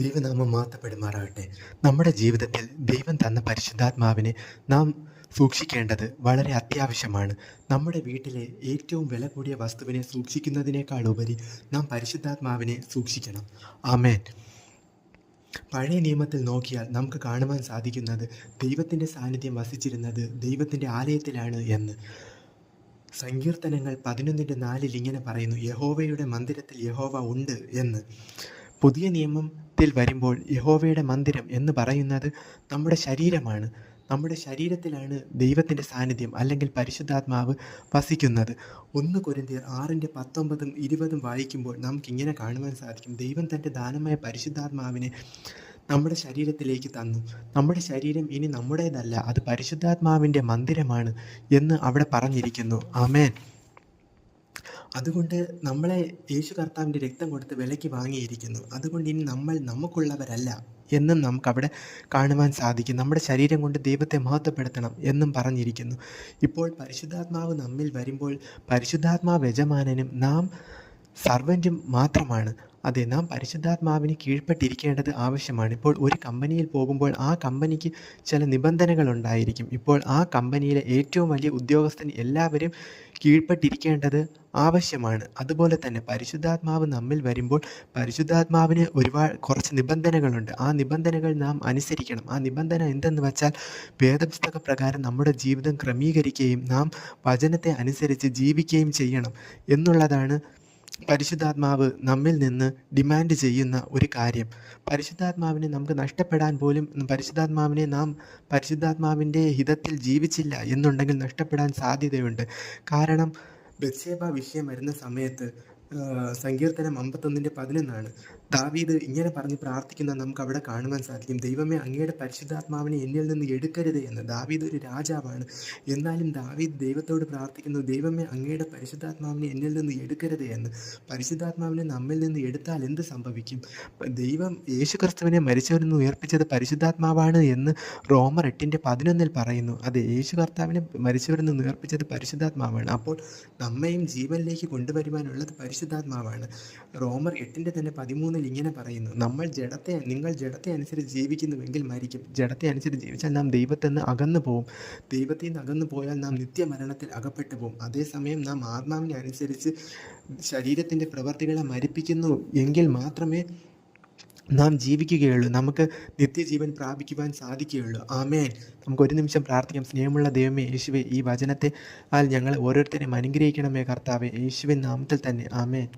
ദൈവനാമം മഹത്വപ്പെടുമാറാകട്ടെ. നമ്മുടെ ജീവിതത്തിൽ ദൈവം തന്ന പരിശുദ്ധാത്മാവിനെ നാം സൂക്ഷിക്കേണ്ടത് വളരെ അത്യാവശ്യമാണ്. നമ്മുടെ വീട്ടിലെ ഏറ്റവും വില കൂടിയ വസ്തുവിനെ സൂക്ഷിക്കുന്നതിനേക്കാൾ ഉപരി നാം പരിശുദ്ധാത്മാവിനെ സൂക്ഷിക്കണം. ആമേൻ. പഴയ നിയമത്തിൽ നോക്കിയാൽ നമുക്ക് കാണുവാൻ സാധിക്കുന്നത് ദൈവത്തിൻ്റെ സാന്നിധ്യം വസിച്ചിരുന്നത് ദൈവത്തിൻ്റെ ആലയത്തിലാണ് എന്ന്. സങ്കീർത്തനങ്ങൾ 11:4 ഇങ്ങനെ പറയുന്നു, യഹോവയുടെ മന്ദിരത്തിൽ യഹോവ ഉണ്ട് എന്ന്. പുതിയ നിയമത്തിൽ വരുമ്പോൾ യഹോവയുടെ മന്ദിരം എന്ന് പറയുന്നത് നമ്മുടെ ശരീരമാണ്. നമ്മുടെ ശരീരത്തിലാണ് ദൈവത്തിൻ്റെ സാന്നിധ്യം അല്ലെങ്കിൽ പരിശുദ്ധാത്മാവ് വസിക്കുന്നത്. 1 കൊരിന്ത്യർ 6:19-20 വായിക്കുമ്പോൾ നമുക്കിങ്ങനെ കാണുവാൻ സാധിക്കും, ദൈവം തൻ്റെ ദാനമായ പരിശുദ്ധാത്മാവിനെ നമ്മുടെ ശരീരത്തിലേക്ക് തന്നു. നമ്മുടെ ശരീരം ഇനി നമ്മുടേതല്ല, അത് പരിശുദ്ധാത്മാവിൻ്റെ മന്ദിരമാണ് എന്ന് അവിടെ പറഞ്ഞിരിക്കുന്നു. ആമേൻ. അതുകൊണ്ട് നമ്മളെ യേശു കർത്താവിൻ്റെ രക്തം കൊടുത്ത് വിലയ്ക്ക് വാങ്ങിയിരിക്കുന്നു. അതുകൊണ്ട് ഇനി നമ്മൾ നമുക്കുള്ളവരല്ല എന്നും നമുക്കവിടെ കാണുവാൻ സാധിക്കും. നമ്മുടെ ശരീരം കൊണ്ട് ദൈവത്തെ മഹത്വപ്പെടുത്തണം എന്നും പറഞ്ഞിരിക്കുന്നു. ഇപ്പോൾ പരിശുദ്ധാത്മാവ് നമ്മിൽ വരുമ്പോൾ പരിശുദ്ധാത്മാവ് യജമാനനും നാം സർവൻറ്റും മാത്രമാണ്. അതെ, നാം പരിശുദ്ധാത്മാവിന് കീഴ്പ്പെട്ടിരിക്കേണ്ടത് ആവശ്യമാണ്. ഇപ്പോൾ ഒരു കമ്പനിയിൽ പോകുമ്പോൾ ആ കമ്പനിക്ക് ചില നിബന്ധനകളുണ്ടായിരിക്കും. ഇപ്പോൾ ആ കമ്പനിയിലെ ഏറ്റവും വലിയ ഉദ്യോഗസ്ഥൻ എല്ലാവരും കീഴ്പ്പെട്ടിരിക്കേണ്ടത് ആവശ്യമാണ്. അതുപോലെ തന്നെ പരിശുദ്ധാത്മാവ് നമ്മിൽ വരുമ്പോൾ പരിശുദ്ധാത്മാവിന് കുറച്ച് നിബന്ധനകളുണ്ട്. ആ നിബന്ധനകൾ നാം അനുസരിക്കണം. ആ നിബന്ധന എന്തെന്ന് വച്ചാൽ വേദപുസ്തക പ്രകാരം നമ്മുടെ ജീവിതം ക്രമീകരിക്കുകയും നാം വചനത്തെ അനുസരിച്ച് ജീവിക്കുകയും ചെയ്യണം എന്നുള്ളതാണ് പരിശുദ്ധാത്മാവ് നമ്മിൽ നിന്ന് ഡിമാൻഡ് ചെയ്യുന്ന ഒരു കാര്യം. പരിശുദ്ധാത്മാവിനെ നമുക്ക് നഷ്ടപ്പെടാൻ പോലും, നാം പരിശുദ്ധാത്മാവിൻ്റെ ഹിതത്തിൽ ജീവിച്ചില്ല എന്നുണ്ടെങ്കിൽ നഷ്ടപ്പെടാൻ സാധ്യതയുണ്ട്. കാരണം ബത്ശേബ വിഷയം വരുന്ന സമയത്ത് സങ്കീർത്തനം 51:11 ദാവീദ് ഇങ്ങനെ പറഞ്ഞ് പ്രാർത്ഥിക്കുന്നത് നമുക്ക് അവിടെ കാണുവാൻ സാധിക്കും, ദൈവമേ അങ്ങയുടെ പരിശുദ്ധാത്മാവിനെ എന്നിൽ നിന്ന് എടുക്കരുത് എന്ന്. ദാവീദ് ഒരു രാജാവാണ്, എന്നാലും ദാവീദ് ദൈവത്തോട് പ്രാർത്ഥിക്കുന്നു, ദൈവമേ അങ്ങയുടെ പരിശുദ്ധാത്മാവിനെ എന്നിൽ നിന്ന് എടുക്കരുത് എന്ന്. പരിശുദ്ധാത്മാവിനെ നമ്മിൽ നിന്ന് എടുത്താൽ എന്ത് സംഭവിക്കും? ദൈവം യേശുക്രിസ്തുവിനെ മരിച്ചവരിൽ നിന്ന് ഉയർപ്പിച്ചത് പരിശുദ്ധാത്മാവാണ് എന്ന് റോമർ 8:11 പറയുന്നു. അതെ, യേശു കർത്താവിനെ മരിച്ചവരിൽ നിന്ന് ഉയർപ്പിച്ചത് പരിശുദ്ധാത്മാവാണ്. അപ്പോൾ നമ്മയും ജീവനിലേക്ക് കൊണ്ടുവരുവാനുള്ളത് പരിശുദ്ധാത്മാവാണ്. റോമർ 8:13 ഇങ്ങനെ പറയുന്നു, നിങ്ങൾ ജഡത്തെ അനുസരിച്ച് ജീവിക്കുന്നുവെങ്കിൽ മരിക്കും. ജഡത്തെ അനുസരിച്ച് ജീവിച്ചാൽ നാം ദൈവത്തിൽ നിന്ന് അകന്നു പോകും. ദൈവത്തിൽ നിന്ന് അകന്നു പോയാൽ നാം നിത്യമരണത്തിൽ അകപ്പെട്ടു പോകും. അതേസമയം നാം ആത്മാവിനെ അനുസരിച്ച് ശരീരത്തിൻ്റെ പ്രവർത്തികളെ മരിപ്പിക്കുന്നു എങ്കിൽ മാത്രമേ നാം ജീവിക്കുകയുള്ളൂ, നമുക്ക് നിത്യജീവൻ പ്രാപിക്കുവാൻ സാധിക്കുകയുള്ളൂ. ആമേൻ. നമുക്ക് ഒരു നിമിഷം പ്രാർത്ഥിക്കാം. സ്നേഹമുള്ള ദൈവമേ, യേശുവേ, ഈ വചനത്തെ ഞങ്ങളെ ഓരോരുത്തരെയും അനുഗ്രഹിക്കണമേ കർത്താവേ, യേശുവിൻ നാമത്തിൽ തന്നെ. ആമേൻ.